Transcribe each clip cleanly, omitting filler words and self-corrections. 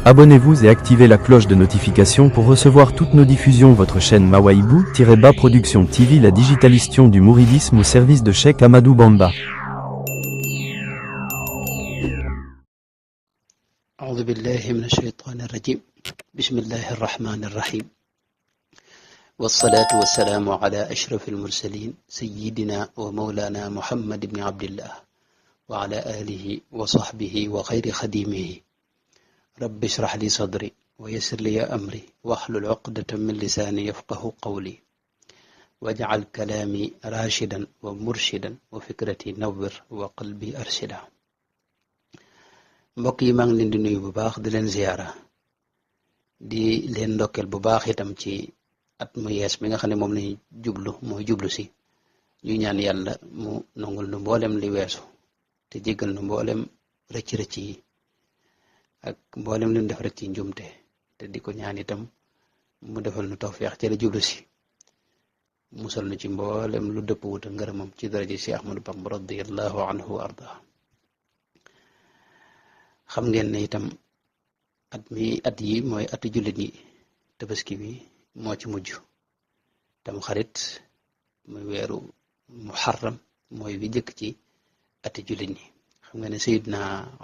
Abonnez-vous et activez la cloche de notification pour recevoir toutes nos diffusions. Votre chaîne Mawaïbou-Bas Production TV, la digitalisation du mouridisme au service de Cheikh Ahmadou Bamba. أعوذ بالله من الشيطان الرجيم بسم الله الرحمن الرحيم والصلاة والسلام على أشرف المرسلين سيدنا ومولانا محمد بن عبد الله وعلى آله وصحبه وخير خديمه رب اشرح لي صدري ويسر لي أمري واحلل عقدة من لساني يفقه قولي واجعل كلامي راشدا ومرشدا وفكرتي نور وقلبي أرشدا. mbokk yi maa ngi leen di nuyu bu baax di leen ziyaara di leen ndokkeel bu baax itam ci at mu yees mi nga xam ne moom lañuy jublu si ñu ñaan yàlla mu nangul nu mboolem li weesu te jéggal nu mboolem rëcc-rëcc yi ak mboolem li ñu def rek ci njumte te di ko ñaan itam mu defal nu tawfeex ci la jublu si musal nu ci mboolem lu dëpp wuta ngërëmam ci daraja si Ahmadu Bamba radiyallahu anhu wa arda. xam ngeen ne itam at yi mooy atu jullit yi, tabaski bi moo ci mujj, tam xarit muy weeru muharram mooy bi jëkk ci ati jullit ñi. xam nga ne Seydina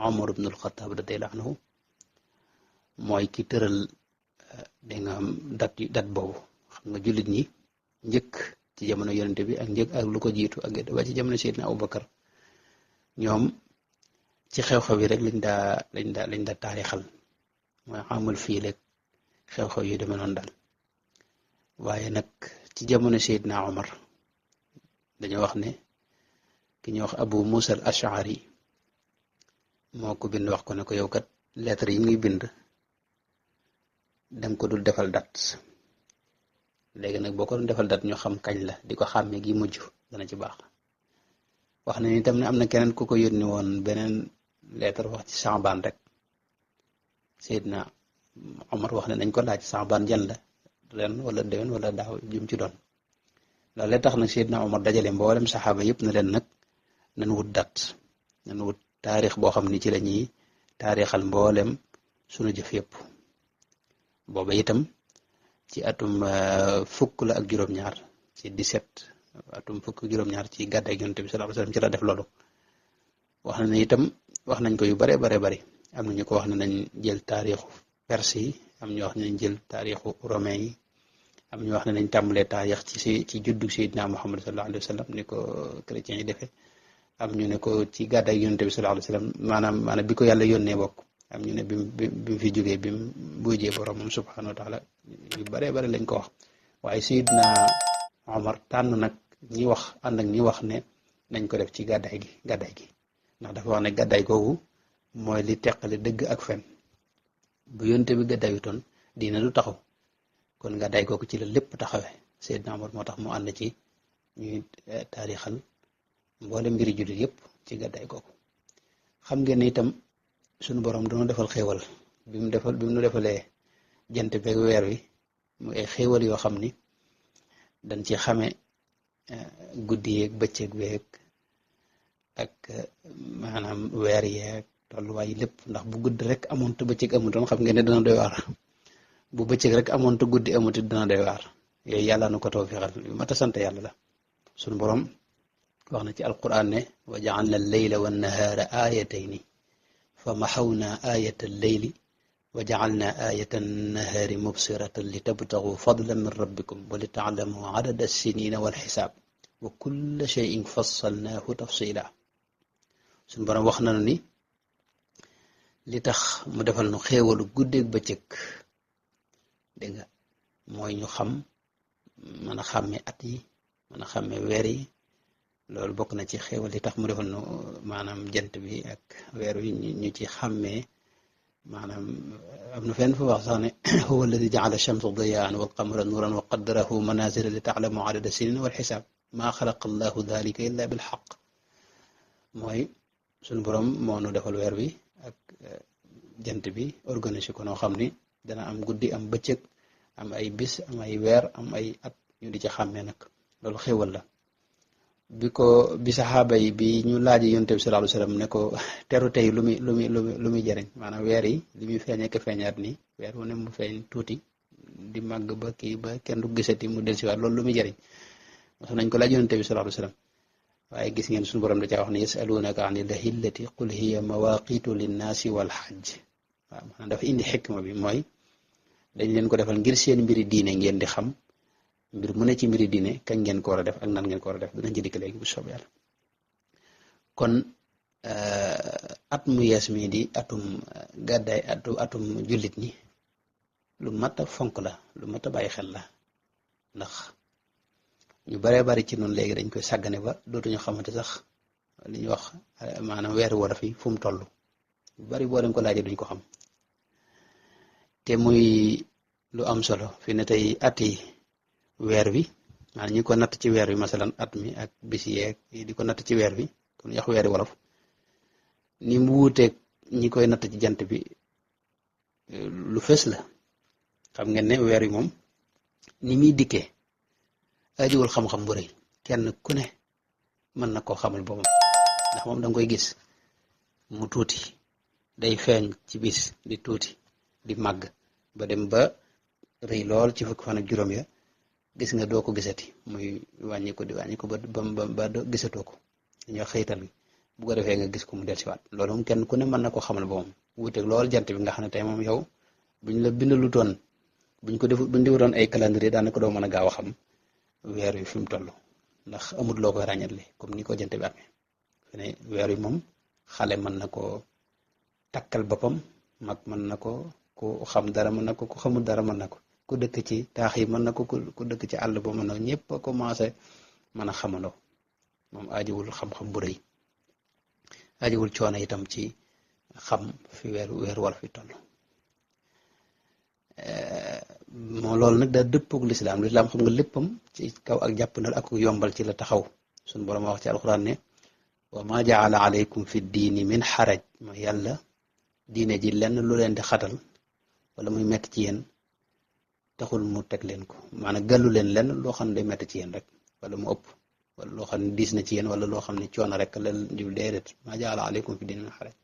Omar ibn al-Khattab radiyallahu anhu mooy ki tëral da nga am dat boobu. xam nga jullit ñi njëkk ci jamono yonente bi ak njëkk ak lu ko jiitu ak ba ci jamono Seydina Abubakar ñoom ci xew-xew yi rek lañ daa taarixal, mooy amul fii rek xew-xew yu demee noonu daal. waaye nag ci jamono Seydina Omar dañoo wax ne ki ñuy wax Abu Musa al Ash'ari moo ko bind wax ko ne ko yow kat lettre yi ngi bind danga ko dul defal dat. léegi nag boo ko doon defal dat ñu xam kañ la di ko xàmmee gi mujj dana ci baax. wax na ni tam ne am na keneen ku ko yónni woon beneen lettre wax ci Saabaan rek. Seydina Omar wax ne nañ ko laaj Saabaan jan la, ren wala déwén wala daaw jum ci doon. loolu tax nag Seydina Omar dajale mboolem saxaaba yëpp na leen nag nañ wut dat, nañ wut taarix boo xam ni ci la ñuy taarixal mboolem sunu jëf yëpp. booba itam ci atum fukk la ak juróom-ñaar ci 17 atum fukk juróom-ñaar ci gàddaay Yonent bi sallallahu alayhi wasallam ci la def loolu. wax na ne itam wax nañ ko yu bare bari. am na ñu ko wax ne nañ jël taarixu perse yi, am ñu wax ne nañ jël taarixu romain yi, am ñu wax ne nañ tàmbalee taarix ci juddu Seydina Muhammad sallallahu alayhi wasallam ni ko chrétiens yi defee. am ñu ne ko ci gàddaay Yonent bi sallallahu alayhi wasallam maanaam bi ko yàlla yónnee bokk. am ñu ne bi mu fi jógee bi mu bujjee boromam subhanahu wa taala. yu bare lañ ko wax. waaye Seydina Omar tànn nag ñi wax ànd ak ñi wax ne nañ ko def ci gàddaay gi ndax dafa wax ne gàddaay googu mooy li teqale dëgg ak fen. bu Yonent bi gàddaayutoon diina du taxaw, kon gàddaay googu ci la lépp taxawee. Seydina Omar moo tax mu ànd ci ñuy taarixal mboole mbiri jullit yëpp ci gàddaay googu. xam ngeen ne itam suñu borom dana defal xéewal bi mu nu defalee jant beeg weer wi mu ay xéewal yoo xam ni dañ ci xame guddi yeeg bëccëg beeg ak maanaam weer yeeg tolluwaay lépp. ndax bu guddi rek amoon te bëccëg amutoon xam ngeen ne dana doy waar. bu bëccëg rek amoon te guddi amuti dana doy waar. yooyu yàlla nu ko tawfiixal yu mat a sant yàlla la. suñu borom wax na ci alquran ne wa ja'alna al-layla wan-nahaara aayatayni fa maxawna aayata al-layli wa ja'alna aayata an-nahaari mubsiratan li tabtagu fadlan min rabbikum wa li ta'lamu adada as-sinina wal xisaab wa kulla shay'in fassalnaahu tafsila. suñu borom wax nañu ni li tax mu defal nu xéewalu guddeeg bëccëg dégg nga mooy ñu xam mën a xàmme at yi, mën a xàmme weer yi. loolu bokk na ci xéewal li tax mu defal nu maanaam jant bi ak weer wi ñu ci xàmmee. maanaam am na fenn fu wax sax ne huwa alladi ja'ala ash-shamsa diya'an wal qamara nuuran wa qaddarahu manazila li ta'lamu adada as-sinina wal xisaab maa xalaqa allahu dhalika illa bil haqq. mooy suñu borom moo nu defal weer wi ak jant bi organisé ko noo xam ni dana am guddi am bëccëg, am ay bis, am ay weer, am ay at ñu di ci xàmmee nag. loolu xéewal la. bi saxaaba yi bi ñu laaj yonent bi sallallahu alayhi wasallam ne ko teru tey lu muy jariñ maanaam weer yi li muy feeñee ko feeñaat nii weer wu ne mu feeñ tuuti di màgg ba kii ba kenn du gisati mu dellusiwaat loolu lu muy jariñ wax nañ ko laaj yonent bi sallallahu alayhi wasallam waaye gis ngeen suñu borom da caa wax ne yasalunaka anil ahillati qul hiya mawaqitu linnaasi wal hajj waaw maanaam dafa indi xikma bi mooy dañ leen ko defal ngir seen mbiri diine ngeen di xam mbir mu ne ci mbiri diine kañ ngeen ko war a def ak nan ngeen ko war a def dinañ ci dikk léegi bu soob yàlla kon at mu yees mi di atum gàddaay atum jullit ñi lu mat a fonk la lu mat a bàyyi xel la ndax ñu baree bari ci noonu léegi dañ koy sàggane ba dootuñu xamante sax li ñuy wax maanaam weeru wolof yi fu mu toll lu bari boo leen ko laajee duñ ko xam te muy lu am solo fi ne tey ati weer wi maanaam ñi ko natt ci weer wi masalan at mi ak bis yeeg di ko natt ci weer wi kon yax weeri wolof ni mu wuuteeg ñi koy natt ci jant bi lu fës la xam ngeen ne weer wi moom ni muy dikkee ajiwul xam-xam bu rëy kenn ku ne mën na koo xamal boppam ndax moom da nga koy gis mu tuuti day feeñ ci bis di tuuti di màgg ba dem ba rëy lool ci fukki fan ak juróom ya gis nga doo ko gisati muy wàññi ko di wàññi ko ba gisatoo ko dañuy wax xëytal bi bu ko defee nga gis ko mu dellusiwaat loolu moom kenn ku ne mën na koo xamal boppam wuuteeg lool jant bi nga xam ne tey moom yow buñ la bindalutoon buñ defutoon ay calendrier daanaka doo mën a gaaw a xam weer wi fi mu toll ndax amut loo koy ràññatle comme ni ko jant bi amee fi ne weer wi moom xale mën na koo takkal boppam mag mën na ko ku xam dara mën na ko ku xamul dara mën na ko ku dëkk ci taax yi mën na ko ku dëkk ci àll ba mën na ñëpp a commencé mën a xamandoo moom ajiwul xam-xam bu rëy ajiwul coono itam ci xam fi weer wala fi toll moo loolu nag daa dëppook lislaam xam nga léppam ci kaw ak jàppandal ak yombal ci la taxaw suñu borom wax ci alxuraan ne wa ma jaala alaykum fi diini min xaraj ma yàlla diine ji lenn lu leen di xatal wala muy metti ci yéen taxul mu teg leen ko maanaam gàllu leen lenn loo xam ne day metti ci yéen rek wala mu ëpp wala loo xam ne diis na ci yéen wala loo xam ne coono rek la jul déedéet ma jaala alaykum fi diini min xaraj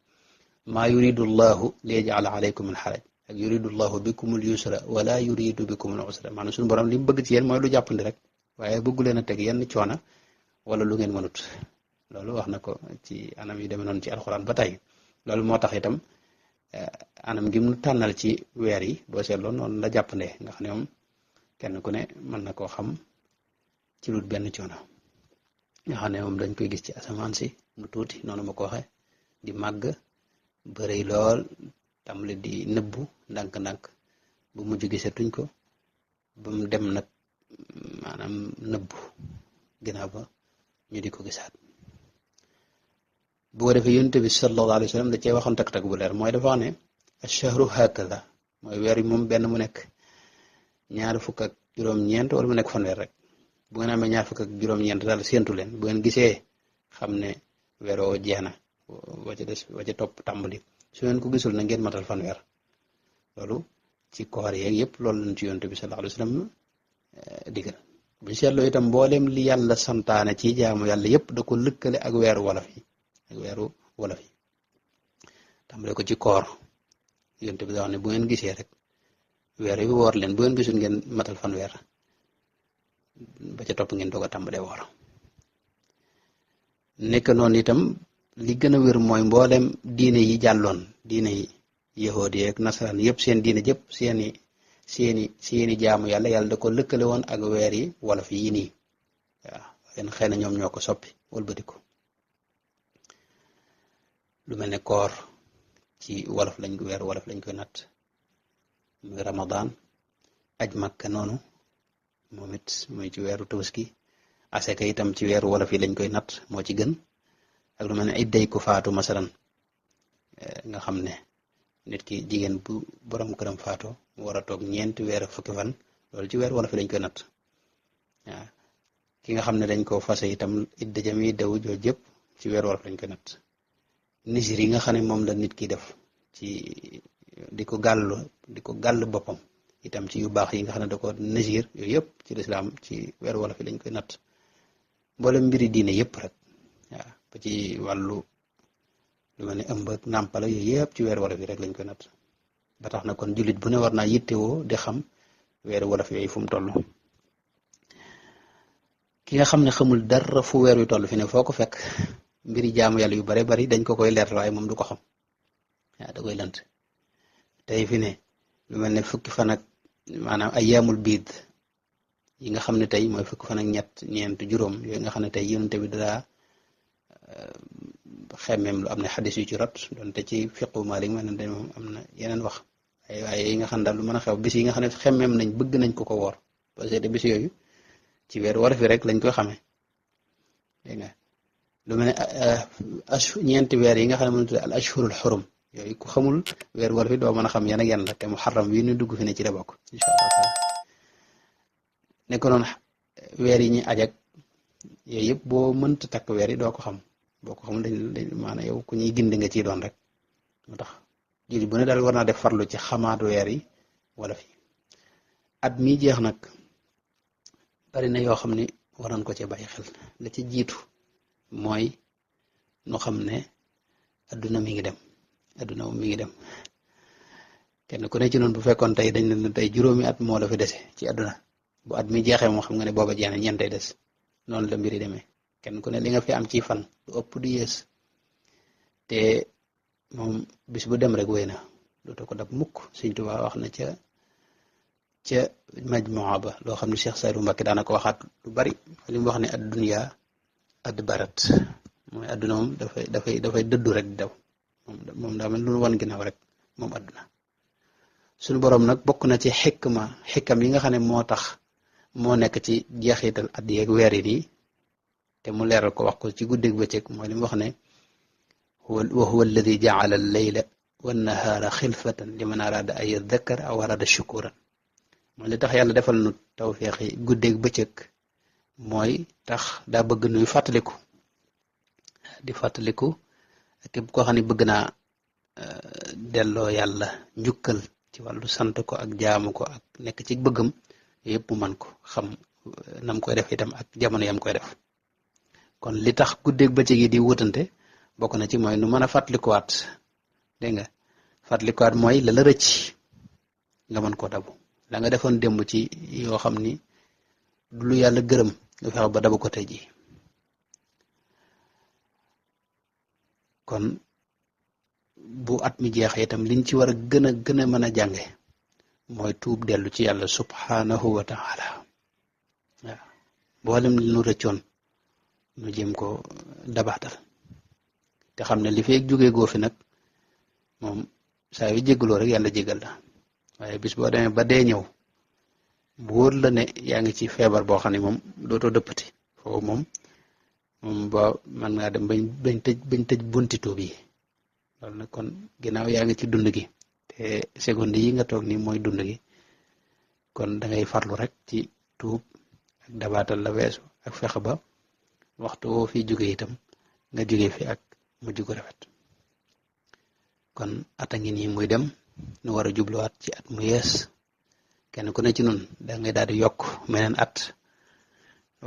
maa yuridu llahu li yajala alaykum min xaraj ak yuridu llahu bikumul yusra wala yuridu bikumul usra maanaam suñu borom li mu bëgg ci yéen mooy lu jàppandi rek waaye bëggu leen a teg yenn coono wala lu ngeen mënut loolu wax na ko ci anam yu demee noonu ci alxuraan ba tey loolu moo tax itam anam gi mu tànnal ci weer yi boo seetloo noonu la jàppandee nga xam ne moom kenn ku ne mën na koo xam ci lu benn coono nga xam ne moom dañ koy gis ci asamaan si mu tuuti noonu ma ko waxee di màgg bëri lool tàmbali di nëbbu ndànk-ndànk bu mujj gisatuñ ko ba mu dem nag maanaam nëbbu ginnaaw ba ñu di ko gisaat bu ko defee yonent bi sallallahu alayhi wa sallam da cee waxoon tak-tak bu leer mooy dafa wax ne ash-shahru hakada mooy weer yi moom benn mu nekk ñaar fukk ak juróom-ñeent wala mu nekk fanweer rek bu ngeen amee ñaar fukk ak juróom-ñeent daal séentu leen bu ngeen gisee xam ne weer woo jeex na wa ca topp tàmbali su ngeen ko gisul na ngeen matal fanweer loolu ci koor yeeg yëpp loolu lañ ci yonent bi sallallahu alayhi wa sallam digal bu ñu seetloo itam mboolem li yàlla santaane ci jaamu yàlla yëpp da ko lëkkale ak weeru wolof yi tàmbale ko ci koor yonent bi da wax ne bu ngeen gisee rek weer yi woor leen bu ngeen gisul ngeen matal fanweer ba ca topp ngeen doog a tàmbalee woor nekk noonu itam li gën a wér mooy mboolem diine yi jàlloon diine yi yahood yeeg nasaraan yëpp seen diine jëpp seeni jaamu yàlla da ko lëkkale woon ak weer yi wolof yi nii waaw yéen xëy na ñoom ñoo ko soppi wëlbati ko lu mel ne koor ci weeru wolof lañ koy natt muy Ramadan aj Makka noonu moom it muy ci weeru Tabaski aseka itam ci weeru wolof yi lañ koy natt moo ci gën ak lu mel ne idday ku faatu masalan nga xam ne nit ki jigéen bu borom këram faatu mu war a toog ñeenti weer ak fukki fan loolu ci weer wolof yi lañ koy natt waaw ki nga xam ne dañ ko fase itam idda jami daw jooju yëpp ci weer wolof lañ koy natt nisir yi nga xam ne moom la nit ki def ci di ko gàll boppam itam ci yu baax yi nga xam ne da ko nisir yooyu yëpp ci lislaam ci weer wolof yi lañ koy natt mboolem mbiri diine yëpp rek waaw ba ci wàllu lu mel ne ëmb ak nàmpala yooyu yëpp ci weer wolof yi rek lañ koy natt ba tax na kon jullit bu ne war naa yittewoo di xam weeru wolof yooyu fu mu toll. ki nga xam ne xamul dara fu weer wi toll fi ne foo ko fekk mbiri jaamu yàlla yu bare bari dañ ko koy leer waaye moom du ko xam waaw da koy lënt tey fi ne lu mel ne fukki fan ak maanaam ayyaamul biid yi nga xam ne tey mooy fukki fan ak ñett ñeent juróom yooyu nga xam ne tey yonent bi daa xemmeem lu am na xadis yu ci rot doonte ci fiqu Maalik mel na moom am na yeneen wax waaye yi nga xam daal lu mën a xew bis yi nga xam ne xemmeem nañ bëgg nañ ko woor parce que bis yooyu ci weer wolof yi rek lañ koy xamee dégg nga lu mel ne ñeenti weer yi nga xam ne mënut al ashhurul xurum yooyu ku xamul weer wolof yi doo mën a xam yan ak yan la te muharram wi ñu dugg fi ne ci la bokk incha allah nekk noonu weer yi ñuy ajak yooyu yëpp boo mënta takk weer yi doo ko xam boo ko xamul dañ maanaam yow ku ñuy gindi nga ciy doon rek moo tax jullit bu ne daal war naa def farlu ci xamaat weer yi wolof yi at mi jeex nag bari na yoo xam ne war nañ ko ci bàyyi xel la ci jiitu mooy nu xam ne adduna mi ngi dem adduna moom mi ngi dem kenn ku ne ci noonu bu fekkoon tey dañ ne tey juróomi at moo la fi dese ci adduna bu at mi jeexee moo xam nga ne booba jeex na ñeentay des noonu la mbiri demee kenn ku ne li nga fi am ci fan du ëpp du yées te moom bis bu dem rek wéy na dootu ko dab mukk Sëñ Tuubaa wax na ca majmuwa ba loo xam ne Cheikh Saydou Mbacké daana ko waxaat lu bari li mu wax ne ad-dunya adbarat mooy adduna moom dafay dëddu rek di daw moom daa mel lu wan ginnaaw rek moom adduna suñu boroom nag bokk na ci xikam yi nga xam ne moo tax moo nekk ci jeexital at yeeg weer yi nii te mu leeral ko wax ko ci guddeeg bëccëg mooy li mu wax ne wa huwa alladi jaala al-layla wan-nahaara xilfatan liman araada an yadhakkara aw araada shukuran mooy li tax yàlla defal nu tawfeexi guddeeg bëccëg mooy tax daa bëgg nuy fàttaliku di fàttaliku képp koo xam ne bëgg naa delloo yàlla njukkal ci wàllu sant ko ak jaamu ko ak nekk ci bëggam yëpp mu man ko xam nam koy def itam ak jamono yam koy def kon li tax guddeeg bëccëg yi di wutante bokk na ci mooy nu mën a fàttalikuwaat dégg nga fàttalikuwaat mooy la la rëcc nga mën koo dabu la nga defoon démb ci yoo xam ni du lu yàlla gërëm nga fexe ba dabu ko tey ji kon bu at mi jeexee itam liñ ci war a gën a mën a jànge mooy tuub dellu ci yàlla subhanahu wa taala waaw mboolem li nu rëccoon nu jéem ko dabaatal te xam ne li fee jógee goo fi nag moom saa yu jéggaloo rek yàlla jéggal la waaye bis boo demee ba dee ñëw bu wóor la ne yaa ngi ci feebar boo xam ne moom dootoo dëppati foofu moom ba man ngaa dem bañ tëj bunti tuub yi loolu nag kon ginnaaw yaa ngi ci dund gi te seconde yi nga toog nii mooy dund gi kon da ngay farlu rek ci tuub ak dabaatal la weesu ak fexe ba waxtu woo fi jóge itam nga jóge fi ak mujj gu rafet kon ata ngi nii muy dem nu war a jubluwaat ci at mu yees kenn ku ne ci nun da ngay daal di yokk meneen at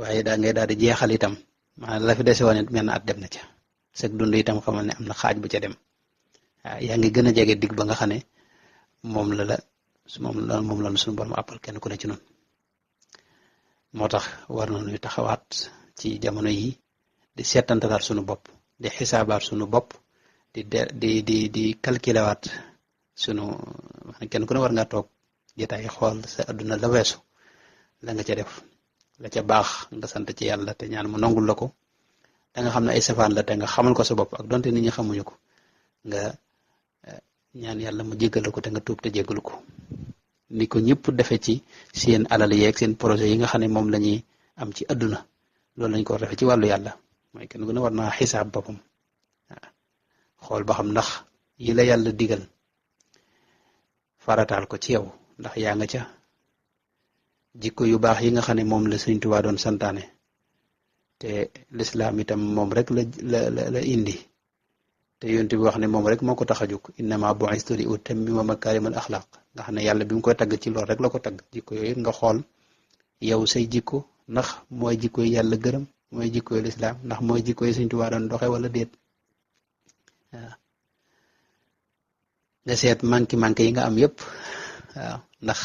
waaye da ngay daal di jeexal itam maanaam la fi dese woon it menn at dem na ca sag dund itam xamal ne am na xaaj bu ca dem waaw yaa ngi gën a jege digg ba nga xam ne moom la suñu borom àppal kenn ku ne ci nun moo tax war na ñuy taxawaat ci jamono yi di seetantalaat suñu bopp di xisaabaat suñu bopp di calculewaat sunu kenn ku ne war nga toog jotaay xool sa adduna la weesu la nga ca def la ca baax nga sant ci yàlla te ñaan mu nangul la ko da nga xam ne ay safaan la te nga xamal ko sa bopp ak donte nit ñi xamuñu ko nga ñaan yàlla mu jéggal ko te nga tuub te jéggalu ko ni ko ñëpp defe ci seen alal yeeg seen projet yi nga xam ne moom la ñuy am ci adduna loolu lañ ko war defe ci wàllu yàlla mooy kenn ku ne war naa xisaab boppam waaw xool ba xam ndax yi la yàlla digal farataal ko ci yow ndax yaa nga ca jikko yu baax yi nga xam ne moom la Sëriñ Tuubaa doon santaane te lislaam itam moom rek la indi te yonent bi wax ne moom rek moo ko tax a jóg innama bu'istu li utammima makaarimal axlaaq nga xam ne yàlla bi mu koy tagg ci loolu rek la ko tagg jikko yooyu nga xool yow say jikko ndax mooy jikko yi yàlla gërëm mooy jikkoy lislaam ndax mooy jikkoy Sëñ Tuubaa doon doxe wala déet waaw nga seet manki yi nga am yépp waaw ndax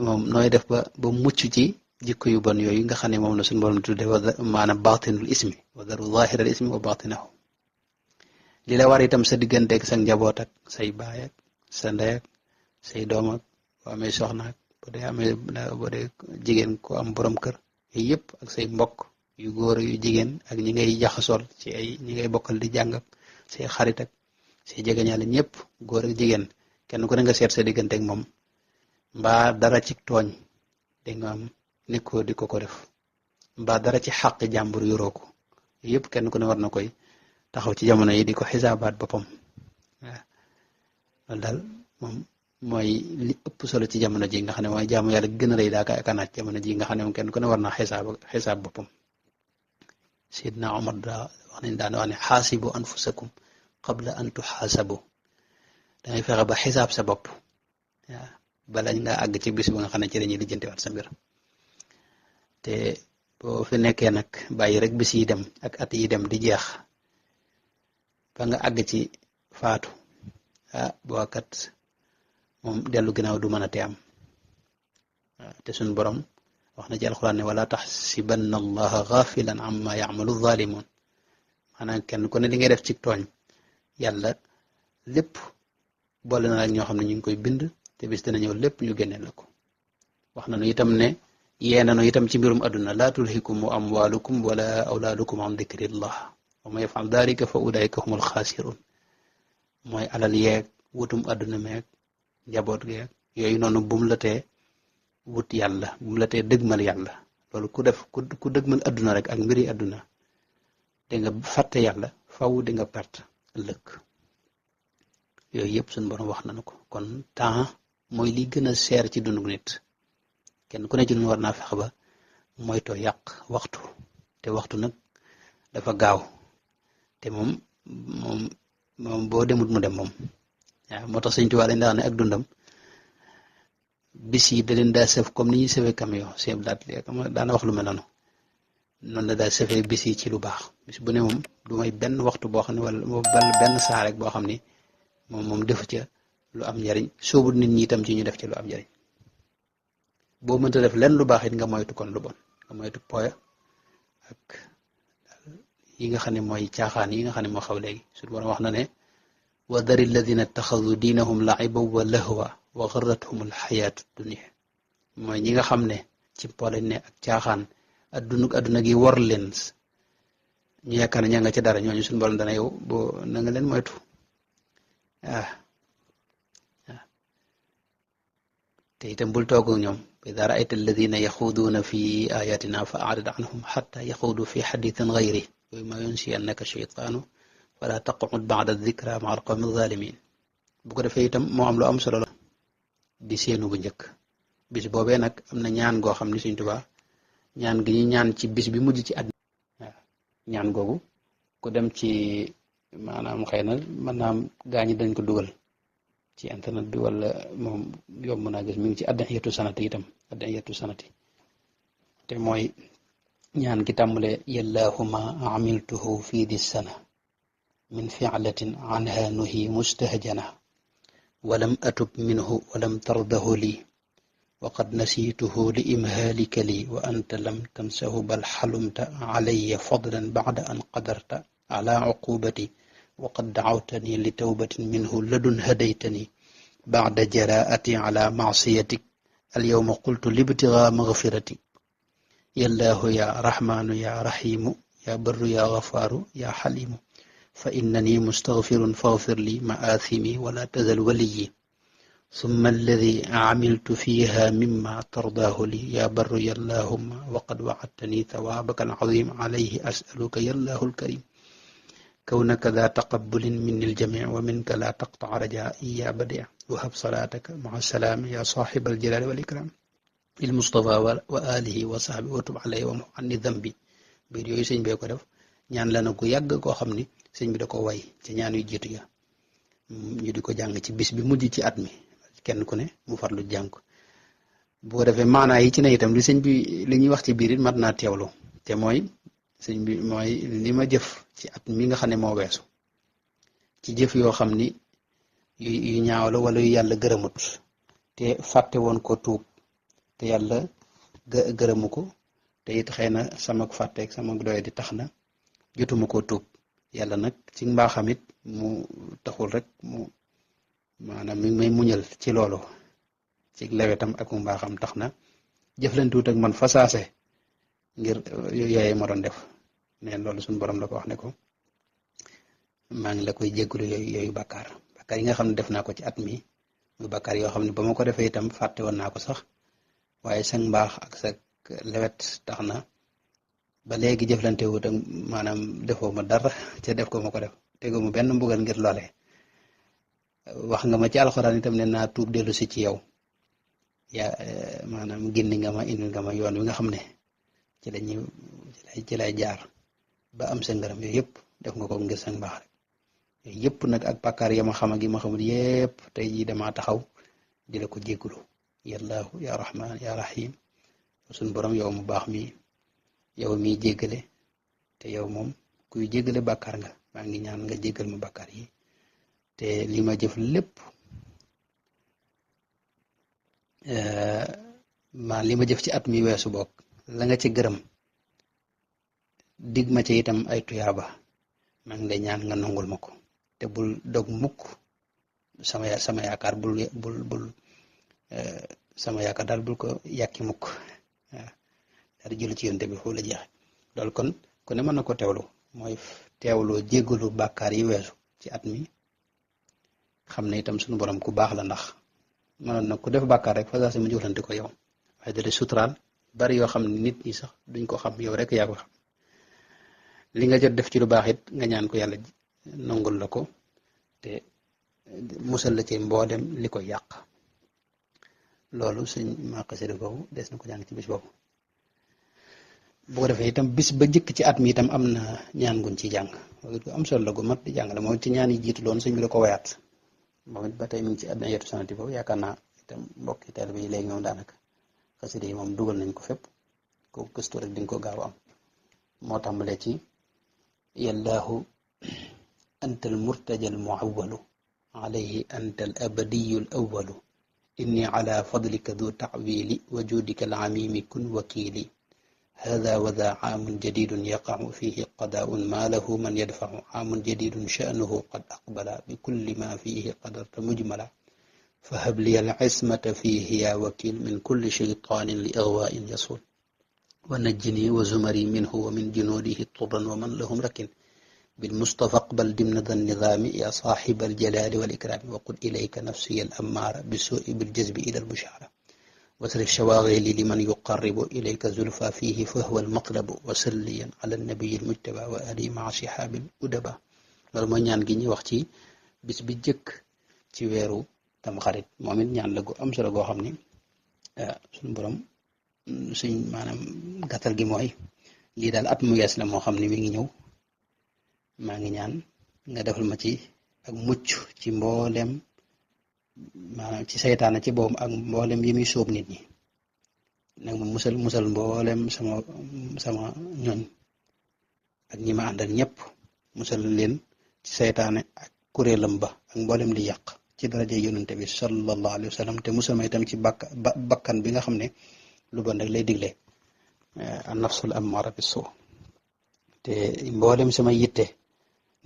moom nooy def ba mucc ci jikko yu bon yooyu nga xam ne moom la suñu borom tudde maanaam baatinul ismi wa daru zaahiral ismi wa baatinahu li la war itam sa digganteeg sa njaboot ak say baay ak sa ndey ak say doom ak boo amee soxna ak boo dee jigéen ko am borom kër yooyu yëpp ak say mbokk yu góor yu jigéen ak ñi ngay jaxasool ci ñi ngay bokkal di jàng ak say xarit ak say jegeñaale ñëpp góor ak jigéen kenn ku ne nga seet sa digganteeg moom mbaa dara ci tooñ da nga am nekkoo di ko def mbaa dara ci xàq jàmbur yoroo ko yëpp kenn ku ne war na koy taxaw ci jamono yi di ko xisaabaat boppam waaw loolu daal moom mooy li ëpp solo ci jamono ji nga xam ne mooy jaamu yàlla gën a rëy daa kanaat jamono ji nga xam ne moom kenn ku ne war na xisaab boppam Seydina Omar daa wax nañ daan wax ne xaasibu anfusakum qabla an tuxaasabu dangay fexe ba xisaab sa bopp waaw balañ ngaa àgg ci bis bu nga xam ne ci lañuy lijjantiwaat sa mbir te boo fi nekkee nag bàyyi rek bis yi dem ak at yi dem di jeex ba nga àgg ci faatu boo kat moom dellu ginnaaw du mën a te am te suñ borom wax na ci alxuraan ne wala taxsibanna allaha gaafilan amma yacmalu zaalimuun maanaam kenn ku ne li ngay def ci tooñ yàlla lépp boole na ak ñoo xam ne ñu ngi koy bind te bis dina ñëw lépp ñu génneel la ko wax nañu itam ne yee nañu itam ci mbirum àdduna laa tulhikum amwaalukum wala awlaadukum an dikrillah wa man yafal dalika fa ulaika humul xaasirun mooy alal yeeg wutum àdduna meeg njaboot geeg yooyu noonu bum la tee wut yàlla bum la tee dëgmal yàlla loolu ku dëgmal àdduna rek ak mbiri àdduna di nga fàtte yàlla faw di nga perte ëllëg yooyu yëpp suñu borom wax nañu ko kon temps mooy li gën a seer ci dundu nit kenn ku ne ci ñun war naa fexe ba moytoo yàq waxtu te waxtu nag dafa gaaw te moom boo demut mu dem moom waaw moo tax Sëñ Tuubaa dañ daa ne ak dundam bis yi da leen daa sëf comme ni ñuy sëfee camion sëf daana wax lu mel noonu la daa sëfee bis yi ci lu baax bis bu ne moom du may benn waxtu boo xam ne wala benn saa rek boo xam ni moom defu ca lu am njariñ soobu nit ñi itam ci ñu def ci lu am njariñ boo mënta def lenn lu baax it nga moytu kon lu bon nga moytu poya ak yi nga xam ne mooy caaxaan yi nga xam ne moo xaw léegi suñu borom wax na ne wa dari alladina ittaxadu diinahum laiban wa lahwa wa garrathum alxayaatu dunia mooy ñi nga xam ne ci po lañ ne ak caaxaan adduna gi war leen ñu yaakaar ne ña nga ca dara ñooñu suñu borom dana yow boo na nga leen moytu te itam bul toog ak ñoom ida raayta alladina yaxuuduuna fi ayatina fa arid anhum xata yaxuudu fi xadithin gayri yooyu ma yunsiyannaka cheytaanu fala taqud bada dikra maa alqawmi zalimin bu ko defee itam moo am lu am solo la di seenu bu njëkk bis boobee nag am na ñaan goo xam ne Sëñ Tuubaa ñaan gi ñu ñaan ci bis bi mujj ci at waaw ñaan googu ku dem ci maanaam xëy na mën naa gaañi dañ ko dugal ci internet bi wala moom yomb naa gis mi ngi ci addaxiyatu sanati itam addaxiyatu sanati te mooy ñaan gi tàmbale yallahuma amiltuhu fi di sana min fi'latin anha nuhi mustahjana walam atub minhu walam tardahu li waqad nasituhu li imhalika li wa anta lam tansahu bal xalumta alayya fadlan bacda an qadarta ala uqubati waqad dacawtani li tawbatin minhu ladun hadaytani bacda jaraati ala macsiyatik alyawma qultu libtigaa magfirati yallaahu ya raxmaanu ya raxiimu ya barru ya gafaaru ya xaliimu fa innani mustagfirun faghfir li ma'aathimi wala tazal waliyi summa alladi camiltu fiiha mimma tardaahu li ya barru yallaahumma waqad wacadtani thawaabaka alcaziim calayhi as'aluka yallaahu alkarim kawnaka daa taqabulin min aljamic wa minka laa taqtac rajaa'i ya badic wahab salaataka maca salaami ya saaxiba aljalaali wal ikraam il Mustafa wa alihi wa sahbi wa tub alayhi wa mu anni dambi biir yooyu sëñ bee ko def ñaan la na gu yàgg koo xam ni sëñ bi da ko way ci ñaan yu jiitu ya ñu di ko jàng ci bis bi mujj ci at mi kenn ku ne mu farlu jàng ko bu ko defee maanaa yi ci ne itam li sëñ bi li ñuy wax ci biir it mat naa teewlu te mooy sëñ bi mooy li ma jëf ci at mi nga xam ne moo weesu ci jëf yoo xam ni yu ñaaw la wala yu yàlla gërëmut te fàtte woon ko tuub te yàlla gërëmu ko te it xëy na sama fàtteeg sama doy di tax na jotuma koo tuub yàlla nag ci mbaaxam it mu taxul rek mu maanaam mi ngi may muñal ci loolu ci lewetam ak mu mbaaxam tax na jëflantuwut ak man fasaase ngir yooyu ma doon def neen loolu suñu borom la ko wax ne ko maa ngi la koy jéggulu yooyu bàkkaar yi nga xam ne def naa ko ci at mi muy bàkkaar yoo xam ne ba ma ko defee itam fàtte woon naa ko sax waaye sa mbaax ak sa lewet tax na ba léegi jëflante wut ak maanaam defoo ma dara ca def ko ma ko def tegoo ma benn mbugal ngir loole wax nga ma ci alxuraan itam ne naa tuub dellu si ci yow yaa maanaam gindi nga ma indi nga ma yoon wi nga xam ne ci lay jaar ba am sa ngërëm yooyu yëpp def nga ko ngir sa mbaax rek yooyu yëpp nag ak bàkkaar ya ma xam ak yi ma xamul yëpp tey jii damaa taxaw di la ko jéggulu yallaahu ya rahman ya rahim suñ borom yow mu baax mi yow miy jéggale te yow moom kuy jéggale bàkkaar nga maa ngi ñaan nga jéggal ma bàkkaar yi te li ma jëf lépp li ma jëf ci at mi weesu bokk la nga ci gërëm dig ma ci itam ay tuyaaba maa ngi lay ñaan nga nangul ma ko te bul dog mukk sama yaakaar bul sama yaakaar daal bul ko yàkki mukk waaw daal di jël ci yonte bi foofu la jeexe loolu kon ku ne mën na ko teewlu mooy teewloo jéggalu bàkkaar yi weesu ci at mi xam ne itam suñu borom ku baax la ndax mënoon nag ku def bàkkaar rek fa saa si mu jëflante ko yow waaye da suturaal bari yoo xam ne nit ñi sax duñ ko xam yow rek yaa ko xam li nga jot def ci lu baax it nga ñaan ko yàlla nangul la ko te musal la ci mboolem li ko yàq loolu suñ maqasida boobu des na ko jàng ci bis boobu bu ko defee itam bis ba njëkk ci at mi itam am na ñaan guñ ci jàng gu am solo la gu mat di jàng la moom ci ñaan yi jiitu loon sëñ bi la ko wayaat moom it ba tey mi ngi ci àddina yetu sanati boobu yaakaar naa itam mbokki teel bi léegi moom daanaka xasida yi moom dugal nañ ko fépp ko gëstu rek di nga ko gaaw am moo tàmbalee ci yallaahu anta al murtaja al muawwalu alayhi anta al abadiyu al awwalu inni ala fadlika du ta'wili wa judika al amimi kun wakili hada wa dha aamun jadidun yaqa'u fihi qadaa'un ma lahu man yadfa'u aamun jadidun sha'nuhu qad aqbala bi kulli ma fihi qadarta mujmala fahab li al ismata fihi ya wakil min kulli shaytanin li aghwa'in yasul wa najjini wa zumari minhu wa min junudihi turran wa man lahum rakin بالمصطفى اقبل ضمن ذا النظام يا صاحب الجلال والإكرام وقل إليك نفسي الأمارة بالسوء بالجذب إلى البشارة واصرف شواغلي لمن يقرب إليك زلفى فيه فهو المطلب وسليا على النبي المجتبى وآله مع صحاب الأدبا loolu mooy ñaan gi ñuy wax ci bis bi jëkk ci weeru Tamxarit moom it ñaan la gu am solo goo xam ni suñu borom suñ maanaam gàttal gi mooy lii daal at mu yees la moo xam ni mi ngi ñëw maa ngi ñaan nga defal ma ci ak mucc ci mboolem maanaam ci saytaana ci boobu ak mboolem yi muy sóob nit ñi nag ma musal mboolem sama ñoñ ak ñi ma àndal ñëpp musal leen ci saytaane ak kuréelam ba ak mboolem li yàq ci daraja yonente bi sallallahu alayhi wa sallam te musal ma itam ci bakkan bi nga xam ne lu bon rek lay digle an nafsul ammaara bisu te mboolem sama yitte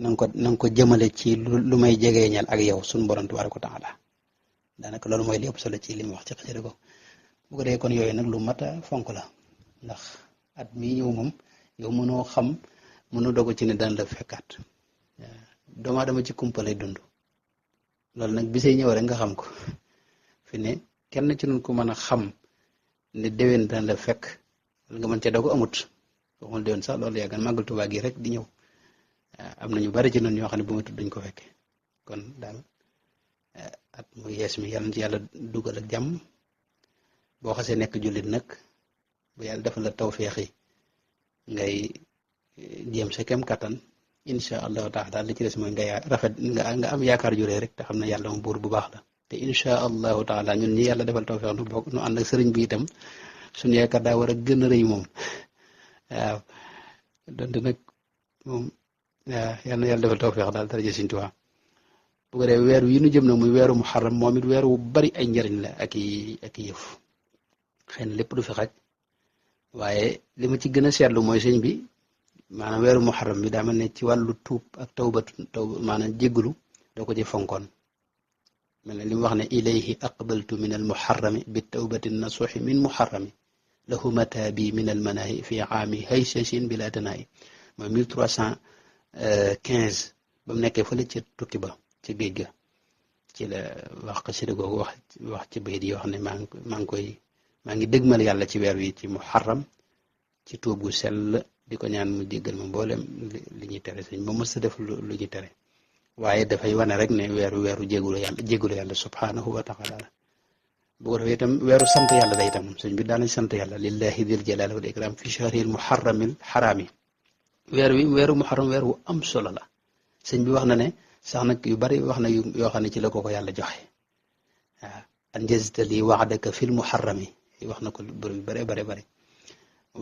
na nga ko jëmale ci lu may jegeeñal ak yow suñu borom tabaaraka wa taala daanaka loolu mooy li ëpp solo ci li mu wax ci xasida ko bu ko dee kon yooyu nag lu mat a fonk la ndax at mii ñëw moom yow mënoo dogu ci ne daan la fekkaat doomu aadama ci kumpa lay dund loolu nag bisee ñëw rek nga xam ko fi ne kenn ci nun ko mën a xam ne déwén daan la fekk nga mën ca dogu amut waxul déwén sax loolu yàggan màggal Tuubaa gi rek di ñëw am na ñu bari ci noonu ñoo xam ne bu ma tudd duñ ko fekke kon daal at mu yees mi yàlla na ci yàlla dugal ak jàmm boo xasee nekk jullit nag bu yàlla defal la tawféex yi ngay jéem sa kem kattan incha allahu taala daal li ci des mooy nga rafet nga am yaakaar juree rek te xam ne yàlla moom buur bu baax la te incha allahu taala ñun ñi yàlla defal tawféex nu bokk nu ànd ak sëriñ bi itam suñu yaakaar daa war a gën a rëy moom waaw donte nag moom waaw yal na yàlla defal tawfiix daal daraja Sëñ Tuubaa bu ko defee weer wi nu jëm nag muy weeru muharram moom it weer wu bari ay njariñ la ak i yëf xëy na lépp du fi xaj waaye li ma ci gën a seetlu mooy sëñ bi maanaam weeru muharram bi daa mel ne ci wàllu tuub ak taw maanaam jéggalu doo ko ci fonkoon mel ne li mu wax ne ilayhi aqbaltu min al muharrami bi tawbati nasuuxi min muharrami lahu mataabi min al manahi fi aami haysashin bila tanaayi mooy 1315 ba mu nekkee fële ca tukki ba ci géej ga ci la wax xasida googu wax ci bayit yi wax ne maa ngi dëgmal yàlla ci weer wi ci muharram ci tuub gu sell di ko ñaan mu jéggal ma mboolem li ñuy tere sëñ ba mës a def lu ñuy tere waaye dafay wane rek ne weeru jéggulu yàlla subhanahu wa taala bu ko defee itam weeru sant yàlla day itam sëñ bi daanañ sant yàlla lillahi dil jalali wal ikram fi shahril muharramil xaraami weeru muharram weer wu am solo la sëñ bi wax na ne sax nag yu bari wax na yoo xam ne ci la ko yàlla joxe waaw anjazta li waadaka fil muharrami wax na ko yu bare bare bare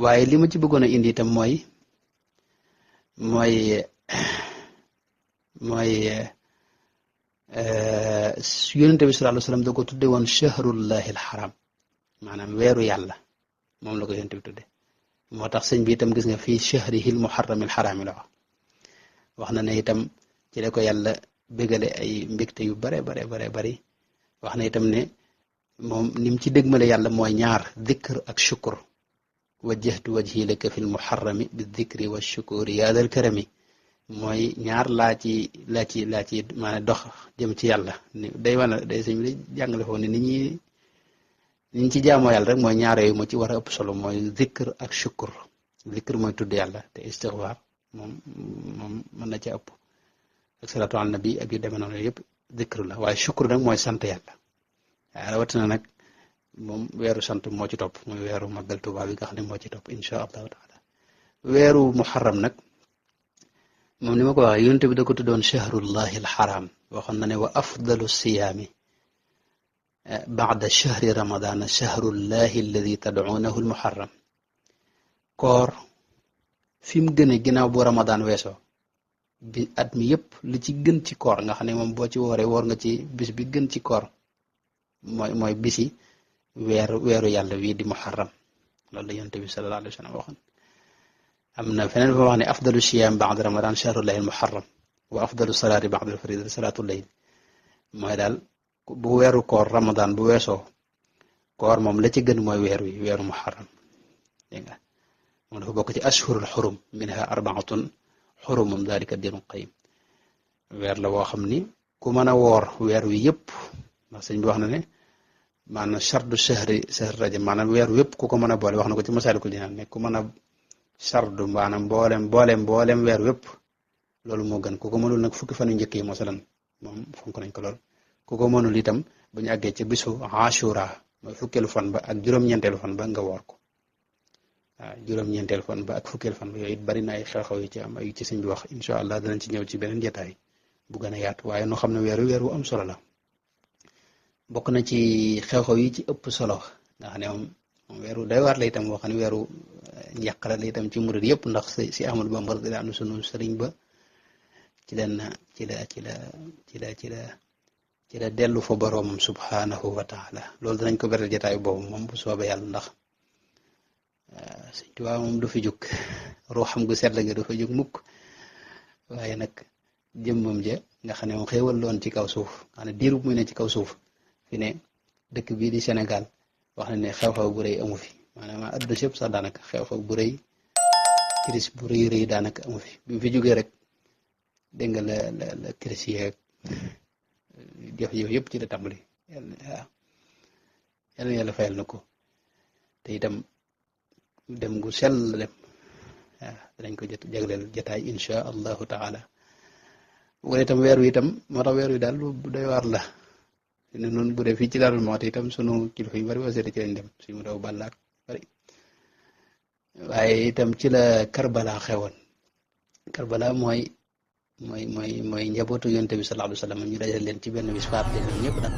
waaye li ma ci bëggoon a indi itam mooy yonente bi sallallahu alayhi wa sallam da ko tudde woon shahrullahi alxaram maanaam weeru yàlla moom la ko yonente bi tudde moo tax sëñ bi itam gis nga fii shahrihi almuharrami alxaraami la wax na ne itam ci la ko yàlla bégale ay mbégte yu bare bare bare bari wax na itam ne moom ni mu ci dégmale yàlla mooy ñaar dikr ak shukur wajjahtu wajhi laka fi lmuharrami bi dikri wa shukuri yaadal karami mooy ñaar laa ci maanaam dox jëm ci yàlla ni day wane day sëñ bi jàngale foofu ne ni ñu ci jaamoo yàlla rek mooy ñaar yooyu moo ci war a ëpp solo mooy dikr ak shukur dikr mooy tudd yàlla te istixfaar moom mën na ci ëpp ak salaatu ala nabi ak yu demee noonu yëpp dikr la waaye shukur nag mooy sant yàlla waaye rawatina nag moom weeru sant moo ci topp mooy weeru màggal Tuubaa bi nga xam ne moo ci topp insha allahu taala weeru muharram nag moom ni ma ko waxee yonent bi da ko tuddoon shahrullahi alxaram waxoon na ne wa afdalu siyaami baada shahri ramadana shahrullahi alladi tadcuunahu almuharram koor fi mu gëne ginnaaw bu ramadan weesoo bi at mi yëpp li ci gën ci koor nga xam ne moom boo ci wooree woor nga ci bis bi gën ci koor mooy bisi weeru yàlla wii di muharram loolu la yonent bi sallallahu alayhi wa sallam waxoon am na feneen fa wax ne afdalu siyaam baada ramadan shahrullahi almuharram wa afdalu salaati baada alfarida salaatu layl mooy daal bu weeru koor ramadan bu weesoo koor moom la ci gën mooy weeru muharram dégg nga moom dafa bokk ci ashhurul xurum minha arbaatun xurumum dalika diinul qayyim weer la woo xam ni ku mën a woor weer wi yëpp ndax sëñ bi wax na ne maanaam chardu shahri rajab maanaam weer wi yëpp ku ko mën a boole wax na ko ci masaalikul jinaan ne ku mën a chardu maanaam mboolem weer wi yëpp loolu moo gën ku ko mënul nag fukki fan yu njëkk yi masalan moom fonk nañ ko lool ku ko mënul itam bu ñu àggee ca bisu ashura mooy fukkeelu fan ba ak juróom-ñeenteelu fan ba nga woor ko waaw juróom-ñeenteelu fan ba ak fukkeelu fan ba yooyu it bari na ay xew-xew yu ci am ay ci sëñ bi wax incha allah danañ ci ñëw ci beneen jotaay bu gën a yaatu waaye noo xam ne weer wu am solo la bokk na ci xew-xew yi ci ëpp solo nga xam ne moom weeru day waar la itam boo xam ne weeru njàqare la itam ci murid yëpp ndax si Ahmadu Bamba radiyallaahu anhu sunu sëriñ ba ci la dellu fa boroomam subhanahu wa taala loolu danañ ko beral jotaayu boobu moom bu soobee yàlla ndax Sëñ Tuubaa moom du fi jóg ruuxam gu sell nga du fa jóg mukk waaye nag jëmmam ja nga xam ne moom xéewal loon ci kaw suuf nga xam ne diiru muy ne ci kaw suuf fi ne dëkk bii di Sénégal wax na ne xew-xew bu rëy amu fi maanaam adduna si yëpp sax daanaka xew-xew bu rëy crise bu rëy daanaka amu fi bi mu fi jógee rek dégg nga la crise yeeg jëf yëpp ci la tàmbali yàlla fayal na ko te itam dem gu sell dem waaw danañ ko jagleel jotaay insha allahu taala bu ko itam weer wi itam moo tax weer wi daal lu doy waar la ne noonu bu dee fii ci Daaru Muxti itam sunu kilifa yu bari wasete ci lañ dem suñu daw bàllaak bari waaye itam ci la Karbala xewoon Karbala mooy njabootu yonte bi sallallahu alayhi wa sallam ñu dajal leen ci benn bis faat leen ñëpp nag